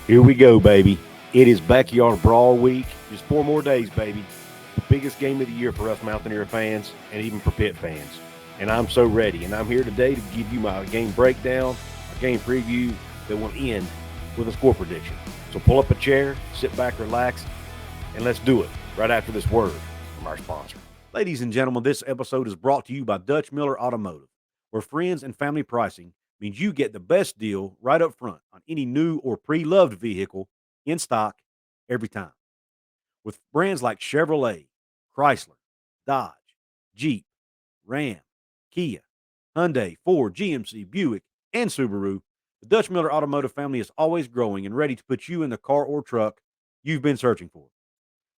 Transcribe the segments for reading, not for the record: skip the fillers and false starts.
Here we go, baby. It is Backyard Brawl week. Just 4 more days, baby. The biggest game of the year for us Mountaineer fans and even for Pitt fans. And I'm so ready. And I'm here today to give you my game breakdown, a game preview that will end with a score prediction. So pull up a chair, sit back, relax, and let's do it right after this word from our sponsor. Ladies and gentlemen, this episode is brought to you by Dutch Miller Automotive, where friends and family pricing means you get the best deal right up front on any new or pre-loved vehicle in stock every time. With brands like Chevrolet, Chrysler, Dodge, Jeep, Ram, Kia, Hyundai, Ford, GMC, Buick, and Subaru, the Dutch Miller Automotive family is always growing and ready to put you in the car or truck you've been searching for.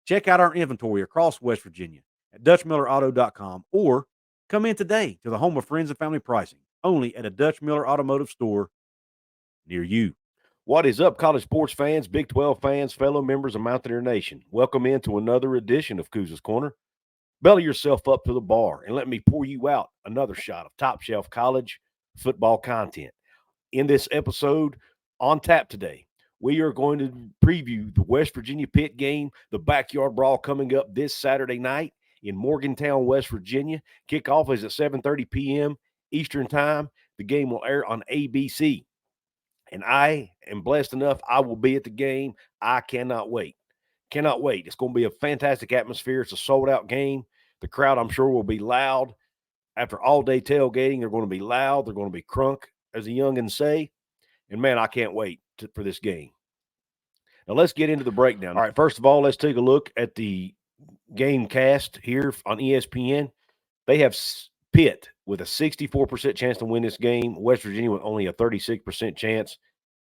Check out our inventory across West Virginia at DutchMillerAuto.com or come in today to the home of friends and family pricing, only at a Dutch Miller Automotive store near you. What is up, college sports fans, Big 12 fans, fellow members of Mountaineer Nation? Welcome into another edition of Couz's Corner. Belly yourself up to the bar and let me pour you out another shot of top shelf college football content. In this episode, on tap today, we are going to preview the West Virginia Pitt game, the Backyard Brawl coming up this Saturday night in Morgantown, West Virginia. Kickoff is at 7:30 p.m. Eastern Time. The game will air on ABC. And I am blessed enough, I will be at the game. I cannot wait. Cannot wait. It's going to be a fantastic atmosphere. It's a sold-out game. The crowd, I'm sure, will be loud. After all-day tailgating, they're going to be loud. They're going to be crunk, as the youngins say. And, man, I can't wait for this game. Now, let's get into the breakdown. All right, first of all, let's take a look at the game cast here on ESPN. They have Pitt with a 64% chance to win this game. West Virginia with only a 36% chance.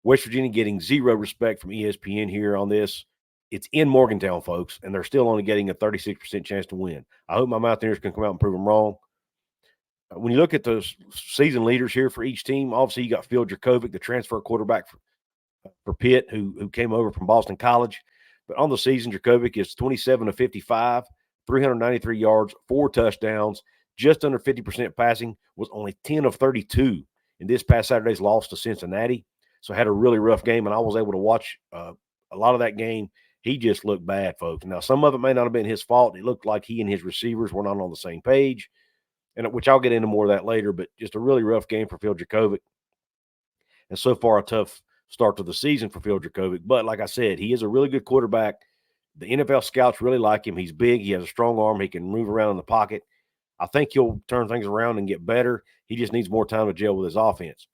West Virginia getting zero respect from ESPN here on this. It's in Morgantown, folks, and they're still only getting a 36% chance to win. I hope my Mountaineers can come out and prove them wrong. When you look at the season leaders here for each team, obviously you got Phil Dracovic, the transfer quarterback for Pitt, who came over from Boston College. But on the season, Dracovic is 27 of 55, 393 yards, 4 touchdowns, just under 50% passing, was only 10 of 32 in this past Saturday's loss to Cincinnati. So had a really rough game, and I was able to watch a lot of that game. He just looked bad, folks. Now, some of it may not have been his fault. It looked like he and his receivers were not on the same page, and which I'll get into more of that later, but just a really rough game for Phil Dracovic. And so far, a tough start to the season for Phil Dracovic. But like I said, he is a really good quarterback. The NFL scouts really like him. He's big. He has a strong arm. He can move around in the pocket. I think he'll turn things around and get better. He just needs more time to gel with his offense.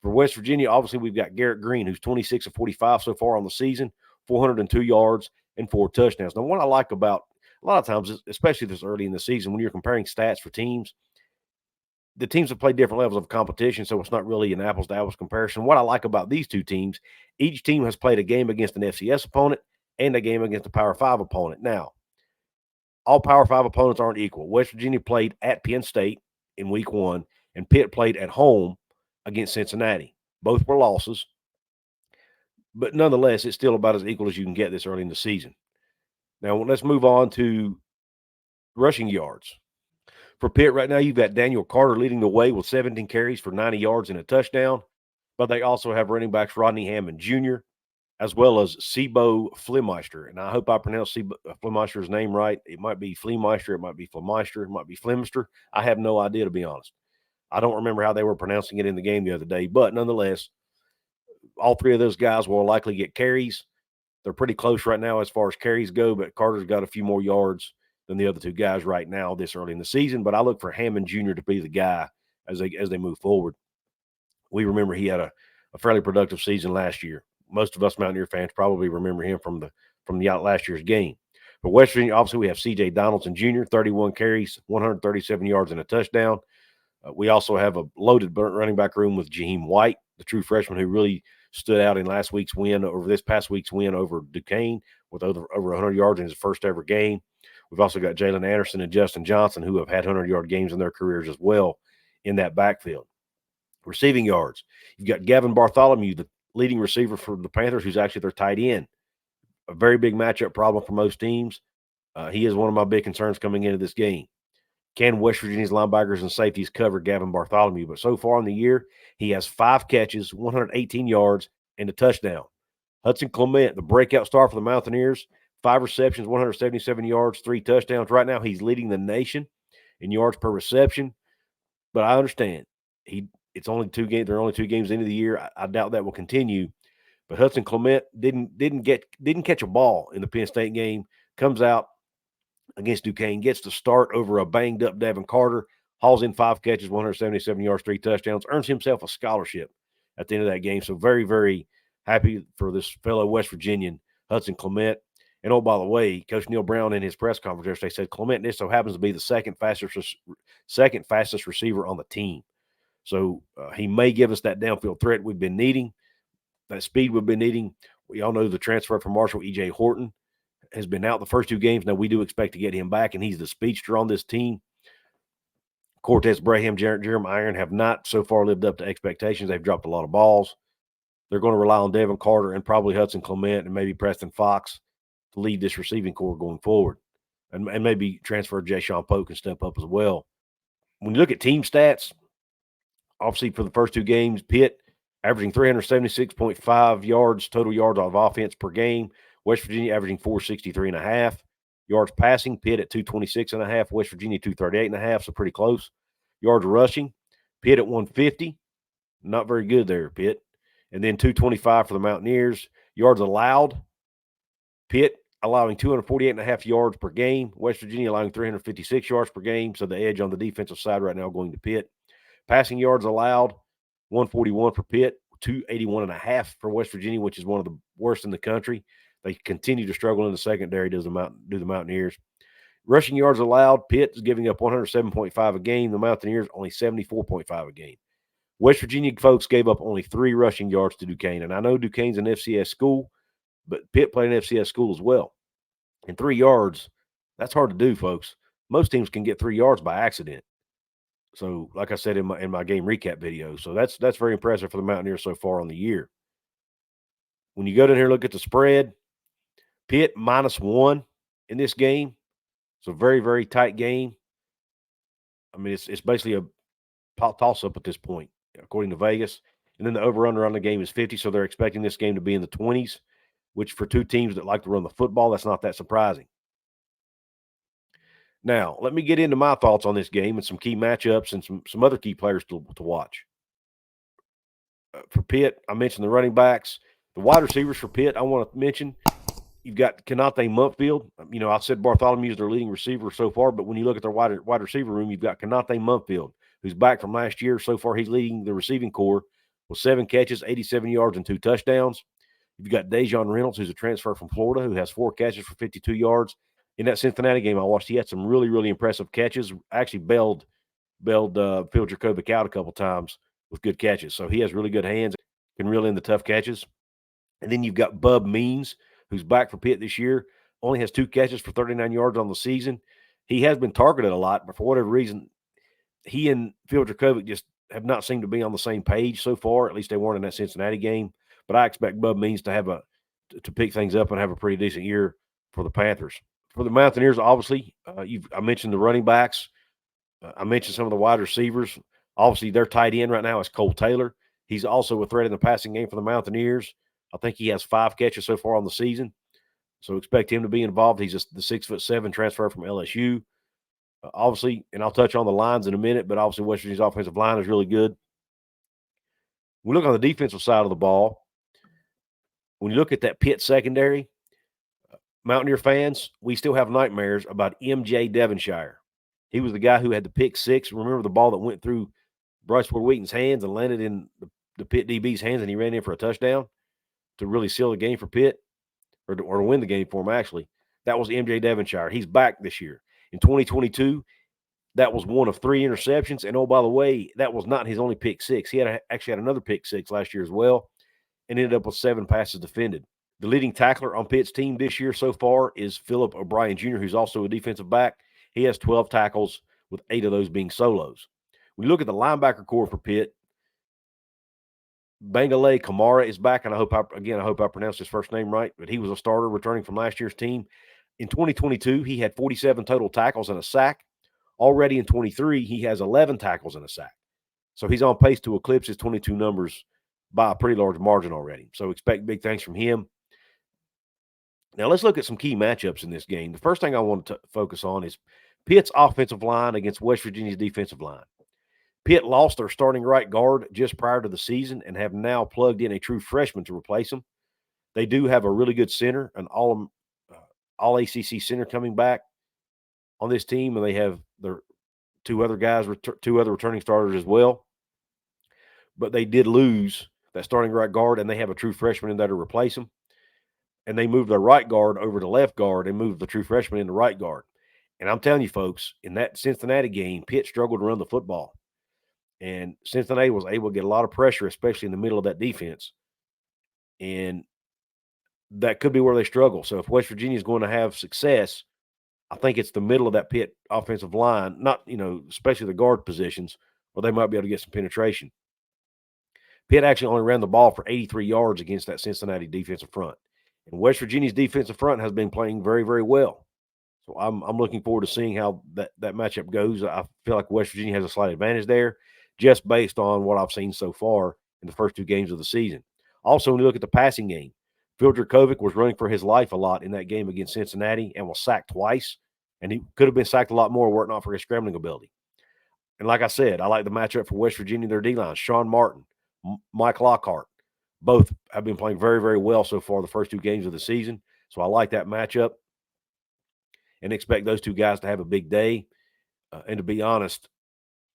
For West Virginia, obviously, we've got Garrett Green, who's 26 of 45 so far on the season, 402 yards and 4 touchdowns. Now, what I like about a lot of times, especially this early in the season, when you're comparing stats for teams, the teams have played different levels of competition, so it's not really an apples-to-apples comparison. What I like about these two teams, each team has played a game against an FCS opponent and a game against a Power 5 opponent. Now, all Power 5 opponents aren't equal. West Virginia played at Penn State in week 1, and Pitt played at home against Cincinnati. Both were losses, but nonetheless, it's still about as equal as you can get this early in the season. Now, let's move on to rushing yards. For Pitt right now, you've got Daniel Carter leading the way with 17 carries for 90 yards and a touchdown, but they also have running backs Rodney Hammond Jr., as well as Sebo Flemeister. And I hope I pronounced Flemeister's name right. It might be Flemeister, it might be Flemeister, it might be Flemister. I have no idea, to be honest. I don't remember how they were pronouncing it in the game the other day, but nonetheless, all three of those guys will likely get carries. They're pretty close right now as far as carries go, but Carter's got a few more yards than the other two guys right now this early in the season. But I look for Hammond Jr. to be the guy as they move forward. We remember he had a fairly productive season last year. Most of us Mountaineer fans probably remember him from the last year's game. For West Virginia, obviously, we have C.J. Donaldson Jr., 31 carries, 137 yards and a touchdown. We also have a loaded running back room with Jaheim White, the true freshman who really stood out in this past week's win over Duquesne with over 100 yards in his first ever game. We've also got Jalen Anderson and Justin Johnson, who have had 100-yard games in their careers as well in that backfield. Receiving yards, you've got Gavin Bartholomew, the leading receiver for the Panthers, who's actually their tight end. A very big matchup problem for most teams. He is one of my big concerns coming into this game. Can West Virginia's linebackers and safeties cover Gavin Bartholomew? But so far in the year, he has 5 catches, 118 yards, and a touchdown. Hudson Clement, the breakout star for the Mountaineers, 5 receptions, 177 yards, 3 touchdowns. Right now, he's leading the nation in yards per reception. But I understand it's only 2 games. There are only 2 games into the year. I doubt that will continue. But Hudson Clement didn't catch a ball in the Penn State game. Comes out against Duquesne, gets the start over a banged up Devin Carter, hauls in 5 catches, 177 yards, 3 touchdowns, earns himself a scholarship at the end of that game. So very, very happy for this fellow West Virginian, Hudson Clement. And oh, by the way, Coach Neil Brown in his press conference yesterday said Clement this so happens to be the second fastest receiver on the team. So he may give us that downfield threat we've been needing, that speed we've been needing. We all know the transfer from Marshall, E.J. Horton, has been out the first 2 games. Now, we do expect to get him back, and he's the speedster on this team. Cortez Braham, Jeremy Iron have not so far lived up to expectations. They've dropped a lot of balls. They're going to rely on Devin Carter and probably Hudson Clement and maybe Preston Fox to lead this receiving corps going forward. And maybe transfer Jay Sean Poe can step up as well. When you look at team stats, obviously for the first 2 games, Pitt averaging 376.5 yards, total yards of offense per game. West Virginia averaging 463.5 yards passing. Pitt at 226.5. West Virginia 238.5, so pretty close. Yards rushing. Pitt at 150. Not very good there, Pitt. And then 225 for the Mountaineers. Yards allowed. Pitt allowing 248.5 yards per game. West Virginia allowing 356 yards per game. So the edge on the defensive side right now going to Pitt. Passing yards allowed, 141 for Pitt, 281.5 for West Virginia, which is one of the worst in the country. They continue to struggle in the secondary, do the Mountaineers. Rushing yards allowed, Pitt is giving up 107.5 a game. The Mountaineers only 74.5 a game. West Virginia folks gave up only 3 rushing yards to Duquesne. And I know Duquesne's an FCS school, but Pitt played an FCS school as well. And 3 yards, that's hard to do, folks. Most teams can get 3 yards by accident. So, like I said in my game recap video, so that's very impressive for the Mountaineers so far on the year. When you go down here and look at the spread, Pitt -1 in this game. It's a very, very tight game. I mean, it's basically a toss-up at this point, according to Vegas. And then the over-under on the game is 50, so they're expecting this game to be in the 20s, which for 2 teams that like to run the football, that's not that surprising. Now, let me get into my thoughts on this game and some key matchups and some other key players to watch. For Pitt, I mentioned the running backs. The wide receivers for Pitt, I want to mention, you've got Kanate Mumpfield. You know, I said Bartholomew is their leading receiver so far, but when you look at their wide receiver room, you've got Kanate Mumpfield, who's back from last year. So far, he's leading the receiving corps with 7 catches, 87 yards, and 2 touchdowns. You've got Dejon Reynolds, who's a transfer from Florida, who has 4 catches for 52 yards. In that Cincinnati game I watched, he had some really, really impressive catches. Actually bailed Phil Dracovic out a couple times with good catches. So he has really good hands, can reel in the tough catches. And then you've got Bub Means, who's back for Pitt this year, only has 2 catches for 39 yards on the season. He has been targeted a lot, but for whatever reason, he and Phil Dracovic just have not seemed to be on the same page so far. At least they weren't in that Cincinnati game. But I expect Bub Means to pick things up and have a pretty decent year for the Panthers. For the Mountaineers, obviously, I mentioned the running backs. I mentioned some of the wide receivers. Obviously, their tight end right now is Cole Taylor. He's also a threat in the passing game for the Mountaineers. I think he has 5 catches so far on the season. So expect him to be involved. He's the 6'7" transfer from LSU. Obviously, and I'll touch on the lines in a minute, but obviously West Virginia's offensive line is really good. When we look on the defensive side of the ball, when you look at that Pitt secondary, Mountaineer fans, we still have nightmares about MJ Devonshire. He was the guy who had the pick 6. Remember the ball that went through Bryce Ford Wheaton's hands and landed in the Pitt DB's hands, and he ran in for a touchdown to really seal the game for Pitt, or to win the game for him, actually. That was MJ Devonshire. He's back this year. In 2022, that was one of 3 interceptions. And, oh, by the way, that was not his only pick 6. He actually had another pick 6 last year as well and ended up with 7 passes defended. The leading tackler on Pitt's team this year so far is Philip O'Brien Jr., who's also a defensive back. He has 12 tackles, with 8 of those being solos. When you look at the linebacker core for Pitt, Bangale Kamara is back, and I hope I pronounced his first name right, but he was a starter returning from last year's team. In 2022, he had 47 total tackles and a sack. Already in 23, he has 11 tackles and a sack. So he's on pace to eclipse his 22 numbers by a pretty large margin already. So expect big things from him. Now let's look at some key matchups in this game. The first thing I want to focus on is Pitt's offensive line against West Virginia's defensive line. Pitt lost their starting right guard just prior to the season and have now plugged in a true freshman to replace him. They do have a really good center, an all ACC center coming back on this team, and they have their two other guys, two other returning starters as well. But they did lose that starting right guard, and they have a true freshman in there to replace him. And they moved their right guard over to left guard and moved the true freshman into right guard. And I'm telling you, folks, in that Cincinnati game, Pitt struggled to run the football. And Cincinnati was able to get a lot of pressure, especially in the middle of that defense. And that could be where they struggle. So if West Virginia is going to have success, I think it's the middle of that Pitt offensive line, not, especially the guard positions, where they might be able to get some penetration. Pitt actually only ran the ball for 83 yards against that Cincinnati defensive front. And West Virginia's defensive front has been playing very, very well. So I'm looking forward to seeing how that matchup goes. I feel like West Virginia has a slight advantage there just based on what I've seen so far in the first two games of the season. Also, when you look at the passing game, Phil Dracovic was running for his life a lot in that game against Cincinnati and was sacked twice. And he could have been sacked a lot more were it not for his scrambling ability. And like I said, I like the matchup for West Virginia, their D-line. Sean Martin, Mike Lockhart, both have been playing very, very well so far the first two games of the season. So I like that matchup and expect those two guys to have a big day. And to be honest,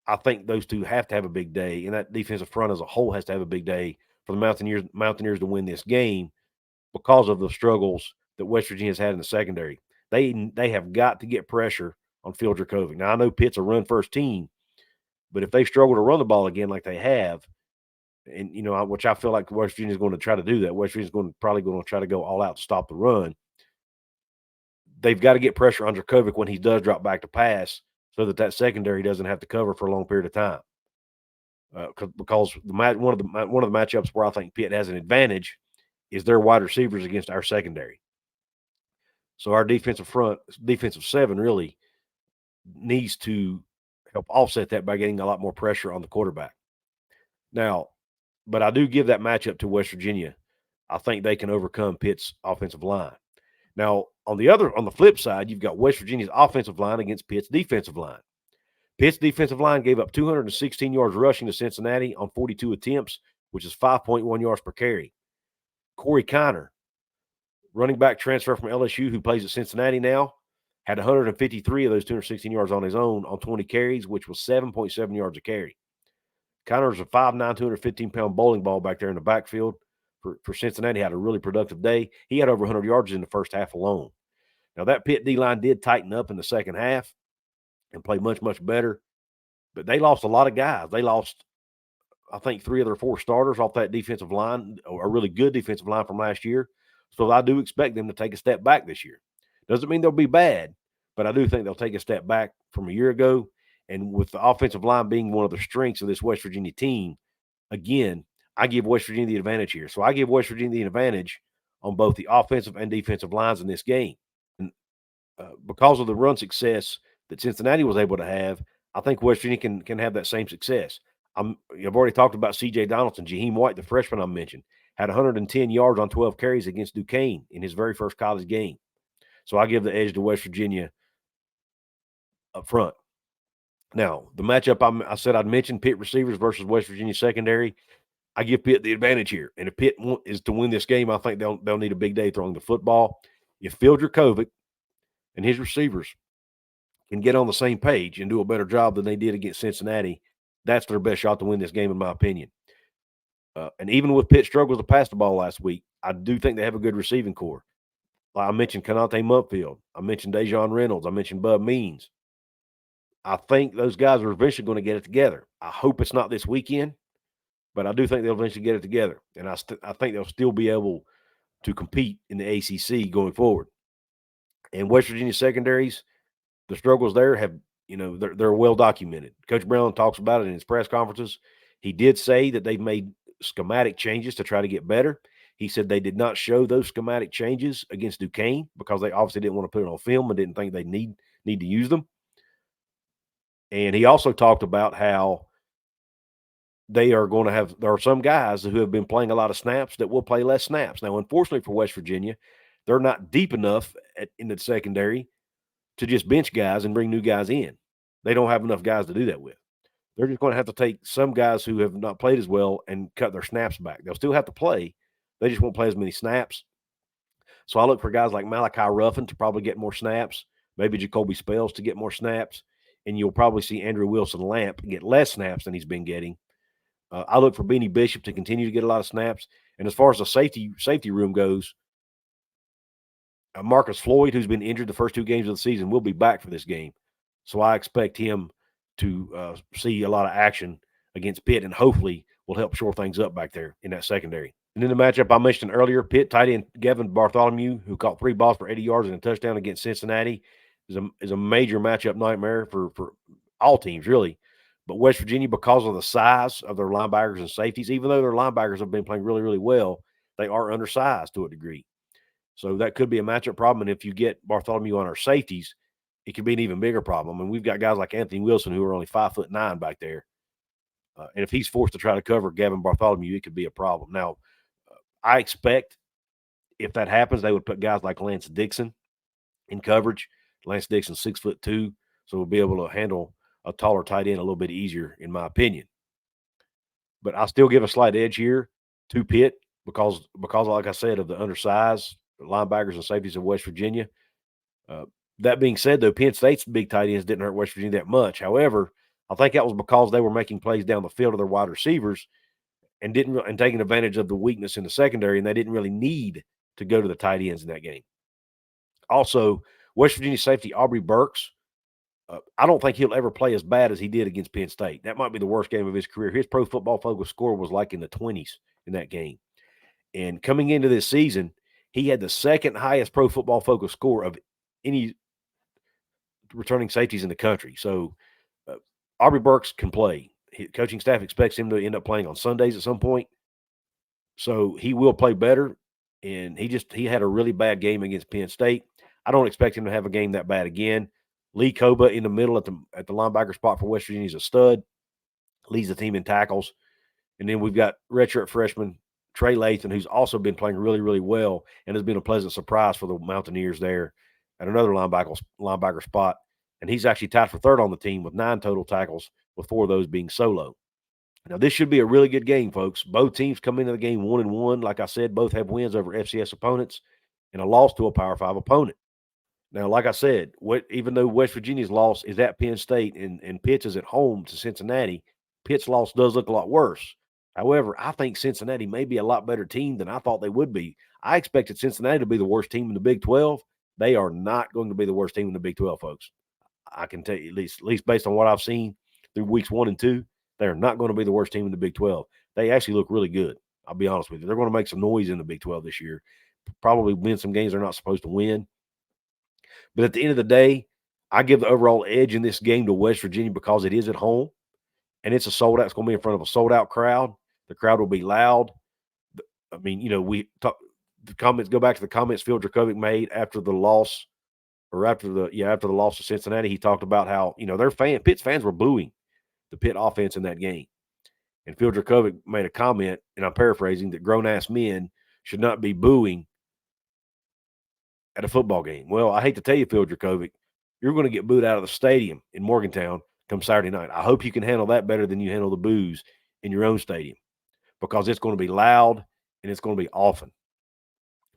I think those two have to have a big day, and that defensive front as a whole has to have a big day for the Mountaineers to win this game because of the struggles that West Virginia has had in the secondary. They have got to get pressure on Phil Dracovic. Now, I know Pitt's a run-first team, but if they struggle to run the ball again like they have, and which I feel like West Virginia is going to try to do that. West Virginia is probably going to try to go all out to stop the run. They've got to get pressure on Dracovic when he does drop back to pass, so that secondary doesn't have to cover for a long period of time. Because one of the matchups where I think Pitt has an advantage is their wide receivers against our secondary. So our defensive seven really needs to help offset that by getting a lot more pressure on the quarterback. Now, but I do give that matchup to West Virginia. I think they can overcome Pitt's offensive line. Now, on the flip side, you've got West Virginia's offensive line against Pitt's defensive line. Pitt's defensive line gave up 216 yards rushing to Cincinnati on 42 attempts, which is 5.1 yards per carry. Corey Kiner, running back transfer from LSU who plays at Cincinnati now, had 153 of those 216 yards on his own on 20 carries, which was 7.7 yards a carry. Kiner's a 5'9", 215-pound bowling ball back there in the backfield for Cincinnati. Had a really productive day. He had over 100 yards in the first half alone. Now, that Pitt D-line did tighten up in the second half and play much, much better. But they lost a lot of guys. They lost, I think, 3 of their 4 starters off that defensive line, a really good defensive line from last year. So I do expect them to take a step back this year. Doesn't mean they'll be bad, but I do think they'll take a step back from a year ago. And with the offensive line being one of the strengths of this West Virginia team, again, I give West Virginia the advantage here. So I give West Virginia the advantage on both the offensive and defensive lines in this game. And because of the run success that Cincinnati was able to have, I think West Virginia can have that same success. I've already talked about C.J. Donaldson. Jaheim White, the freshman I mentioned, had 110 yards on 12 carries against Duquesne in his very first college game. So I give the edge to West Virginia up front. Now, the matchup I said I'd mention, Pitt receivers versus West Virginia secondary. I give Pitt the advantage here. And if Pitt is to win this game, I think they'll need a big day throwing the football. If Phil Dracovic and his receivers can get on the same page and do a better job than they did against Cincinnati, that's their best shot to win this game, in my opinion. And even with Pitt's struggles to pass the ball last week, I do think they have a good receiving core. Like I mentioned Kanate Mupfield. I mentioned Dejon Reynolds. I mentioned Bub Means. I think those guys are eventually going to get it together. I hope it's not this weekend, but I do think they'll eventually get it together. And I think they'll still be able to compete in the ACC going forward. And West Virginia secondaries, the struggles there have, they're well documented. Coach Brown talks about it in his press conferences. He did say that they've made schematic changes to try to get better. He said they did not show those schematic changes against Duquesne because they obviously didn't want to put it on film and didn't think they need to use them. And he also talked about how there are some guys who have been playing a lot of snaps that will play less snaps. Now, unfortunately for West Virginia, they're not deep enough in the secondary to just bench guys and bring new guys in. They don't have enough guys to do that with. They're just going to have to take some guys who have not played as well and cut their snaps back. They'll still have to play. They just won't play as many snaps. So I look for guys like Malachi Ruffin to probably get more snaps, maybe Jacoby Spells to get more snaps, and you'll probably see Andrew Wilson Lamp get less snaps than he's been getting. I look for Benny Bishop to continue to get a lot of snaps. And as far as the safety room goes, Marcus Floyd, who's been injured the first 2 games of the season, will be back for this game. So I expect him to see a lot of action against Pitt, and hopefully will help shore things up back there in that secondary. And in the matchup I mentioned earlier, Pitt tight end Gavin Bartholomew, who caught 3 balls for 80 yards and a touchdown against Cincinnati, is a major matchup nightmare for all teams, really. But West Virginia, because of the size of their linebackers and safeties, even though their linebackers have been playing really, really well, they are undersized to a degree. So that could be a matchup problem. And if you get Bartholomew on our safeties, it could be an even bigger problem. And we've got guys like Anthony Wilson who are only 5'9" back there. And if he's forced to try to cover Gavin Bartholomew, it could be a problem. Now, I expect if that happens, they would put guys like Lance Dixon in coverage. Lance Dixon's 6'2", so we'll be able to handle a taller tight end a little bit easier, in my opinion. But I still give a slight edge here to Pitt because, like I said, of the undersized linebackers and safeties of West Virginia. That being said, though, Penn State's big tight ends didn't hurt West Virginia that much. However, I think that was because they were making plays down the field of their wide receivers and taking advantage of the weakness in the secondary, and they didn't really need to go to the tight ends in that game. Also, West Virginia safety Aubrey Burks, I don't think he'll ever play as bad as he did against Penn State. That might be the worst game of his career. His Pro Football Focus score was like in the 20s in that game. And coming into this season, he had the second highest Pro Football Focus score of any returning safeties in the country. So Aubrey Burks can play. Coaching staff expects him to end up playing on Sundays at some point. So he will play better. And he had a really bad game against Penn State. I don't expect him to have a game that bad again. Lee Koba in the middle at the linebacker spot for West Virginia is a stud. Leads the team in tackles. And then we've got redshirt freshman Trey Lathan, who's also been playing really, really well and has been a pleasant surprise for the Mountaineers there at another linebacker spot. And he's actually tied for third on the team with 9 total tackles, with 4 of those being solo. Now, this should be a really good game, folks. Both teams come into the game 1-1. Like I said, both have wins over FCS opponents and a loss to a Power 5 opponent. Now, like I said, even though West Virginia's loss is at Penn State and Pitt's is at home to Cincinnati, Pitt's loss does look a lot worse. However, I think Cincinnati may be a lot better team than I thought they would be. I expected Cincinnati to be the worst team in the Big 12. They are not going to be the worst team in the Big 12, folks. I can tell you, at least based on what I've seen through weeks 1 and 2, they're not going to be the worst team in the Big 12. They actually look really good. I'll be honest with you. They're going to make some noise in the Big 12 this year. Probably win some games they're not supposed to win. But at the end of the day, I give the overall edge in this game to West Virginia because it is at home and it's a sold out. It's going to be in front of a sold out crowd. The crowd will be loud. I mean, the comments go back to the comments Phil Dracovic made after the loss, or after the loss to Cincinnati. He talked about how Pitt's fans were booing the Pitt offense in that game, and Phil Dracovic made a comment, and I'm paraphrasing, that grown ass men should not be booing at a football game. Well, I hate to tell you, Phil Dracovic, you're going to get booed out of the stadium in Morgantown come Saturday night. I hope you can handle that better than you handle the boos in your own stadium, because it's going to be loud and it's going to be often.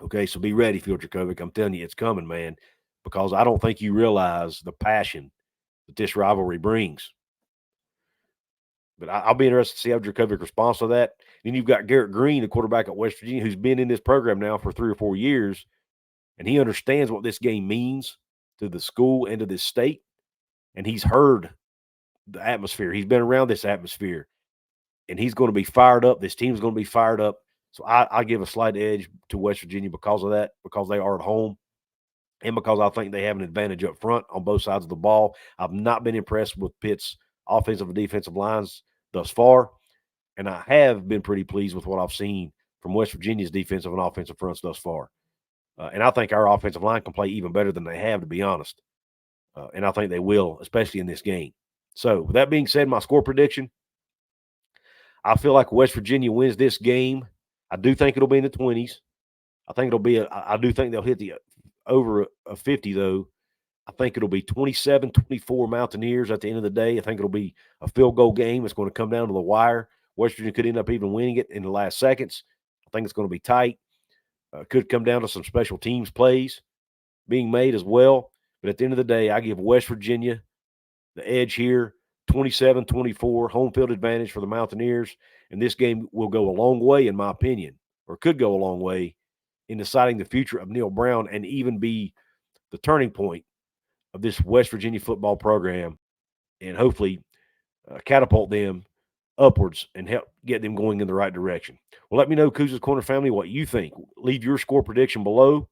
Okay, so be ready, Phil Dracovic. I'm telling you, it's coming, man, because I don't think you realize the passion that this rivalry brings. But I'll be interested to see how Dracovic responds to that. Then you've got Garrett Green, the quarterback at West Virginia, who's been in this program now for 3 or 4 years, and he understands what this game means to the school and to this state, and he's heard the atmosphere. He's been around this atmosphere, and he's going to be fired up. This team's going to be fired up. So I give a slight edge to West Virginia because of that, because they are at home, and because I think they have an advantage up front on both sides of the ball. I've not been impressed with Pitt's offensive and defensive lines thus far, and I have been pretty pleased with what I've seen from West Virginia's defensive and offensive fronts thus far. And I think our offensive line can play even better than they have, to be honest. And I think they will, especially in this game. So, with that being said, my score prediction, I feel like West Virginia wins this game. I do think it'll be in the 20s. I think it'll be I do think they'll hit the over a 50 though. I think it'll be 27-24 Mountaineers at the end of the day. I think it'll be a field goal game. It's going to come down to the wire. West Virginia could end up even winning it in the last seconds. I think it's going to be tight. Could come down to some special teams plays being made as well. But at the end of the day, I give West Virginia the edge here, 27-24, home field advantage for the Mountaineers. And this game will go a long way, in my opinion, or could go a long way in deciding the future of Neil Brown and even be the turning point of this West Virginia football program and hopefully catapult them upwards and help get them going in the right direction. Well, let me know, Couz's Corner family, what you think. Leave your score prediction below.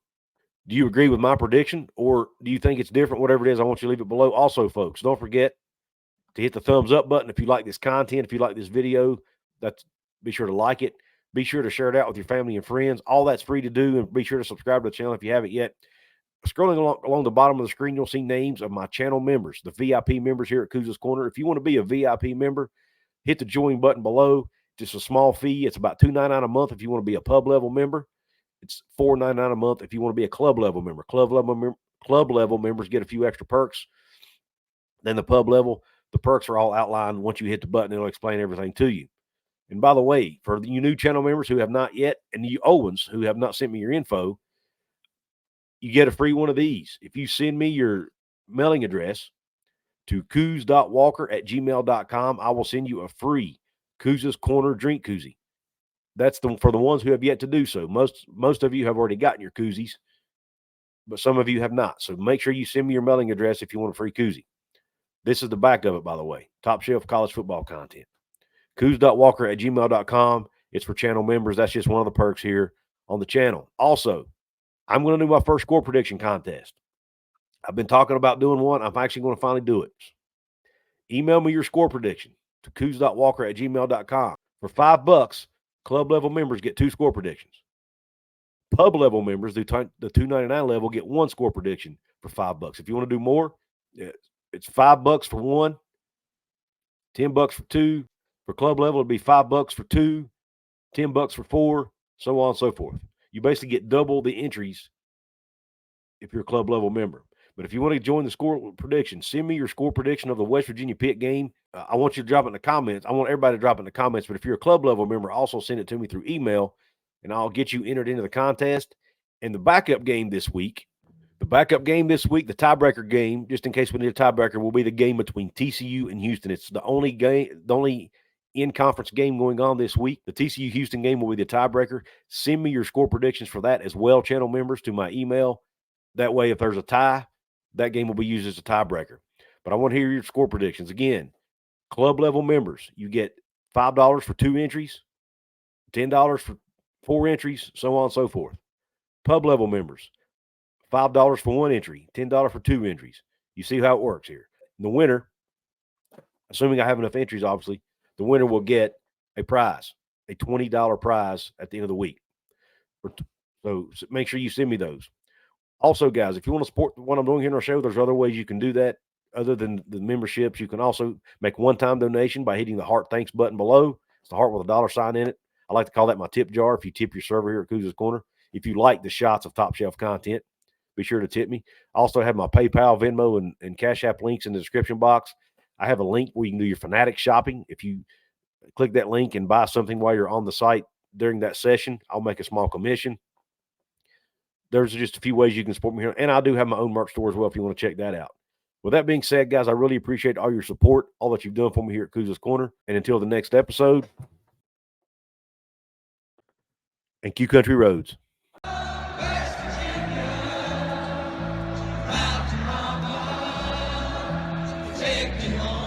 Do you agree with my prediction, or do you think it's different? Whatever it is, I want you to leave it below. Also, folks, don't forget to hit the thumbs up button if you like this content, if you like this video. Be sure to like it. Be sure to share it out with your family and friends. All that's free to do, and be sure to subscribe to the channel if you haven't yet. Scrolling along the bottom of the screen, you'll see names of my channel members, the VIP members here at Couz's Corner. If you want to be a VIP member, hit the join button below. Just a small fee. It's about $2.99 a month if you want to be a pub level member. It's $4.99 a month if you want to be a club level member. Club level members get a few extra perks. Then the pub level, the perks are all outlined. Once you hit the button, it'll explain everything to you. And by the way, for you new channel members who have not yet, and you old ones who have not sent me your info, you get a free one of these. If you send me your mailing address to couz.walker@gmail.com, I will send you a free Couz's Corner drink koozie. That's for the ones who have yet to do so. Most of you have already gotten your koozies, but some of you have not. So make sure you send me your mailing address if you want a free koozie. This is the back of it, by the way. Top shelf college football content. Couz.walker@gmail.com. It's for channel members. That's just one of the perks here on the channel. Also, I'm going to do my first score prediction contest. I've been talking about doing one. I'm actually going to finally do it. Email me your score prediction to couz.walker@gmail.com. For $5, club level members get 2 score predictions. Pub level members, the $2.99 level, get 1 score prediction for $5. If you want to do more, it's $5 for 1, $10 for 2. For club level, it'd be $5 for 2, $10 for 4, so on and so forth. You basically get double the entries if you're a club level member. But if you want to join the score prediction, send me your score prediction of the West Virginia Pitt game. I want you to drop it in the comments. I want everybody to drop it in the comments. But if you're a club level member, also send it to me through email, and I'll get you entered into the contest. And the backup game this week, the tiebreaker game, just in case we need a tiebreaker, will be the game between TCU and Houston. It's the only in-conference game going on this week. The TCU-Houston game will be the tiebreaker. Send me your score predictions for that as well, channel members, to my email. That way, if there's a tie, that game will be used as a tiebreaker. But I want to hear your score predictions. Again, club level members, you get $5 for 2 entries, $10 for 4 entries, so on and so forth. Pub level members, $5 for 1 entry, $10 for 2 entries. You see how it works here. And the winner, assuming I have enough entries, obviously, the winner will get a prize, a $20 prize at the end of the week. So make sure you send me those. Also, guys, if you want to support what I'm doing here on our show, there's other ways you can do that other than the memberships. You can also make one-time donation by hitting the heart thanks button below. It's the heart with a $sign in it. I like to call that my tip jar if you tip your server here at Couz's Corner. If you like the shots of top shelf content, be sure to tip me. I also have my PayPal, Venmo, and Cash App links in the description box. I have a link where you can do your Fanatic shopping. If you click that link and buy something while you're on the site during that session, I'll make a small commission. There's just a few ways you can support me here. And I do have my own merch store as well if you want to check that out. With that being said, guys, I really appreciate all your support, all that you've done for me here at Couz's Corner. And until the next episode, and Q Country Roads. Take me home.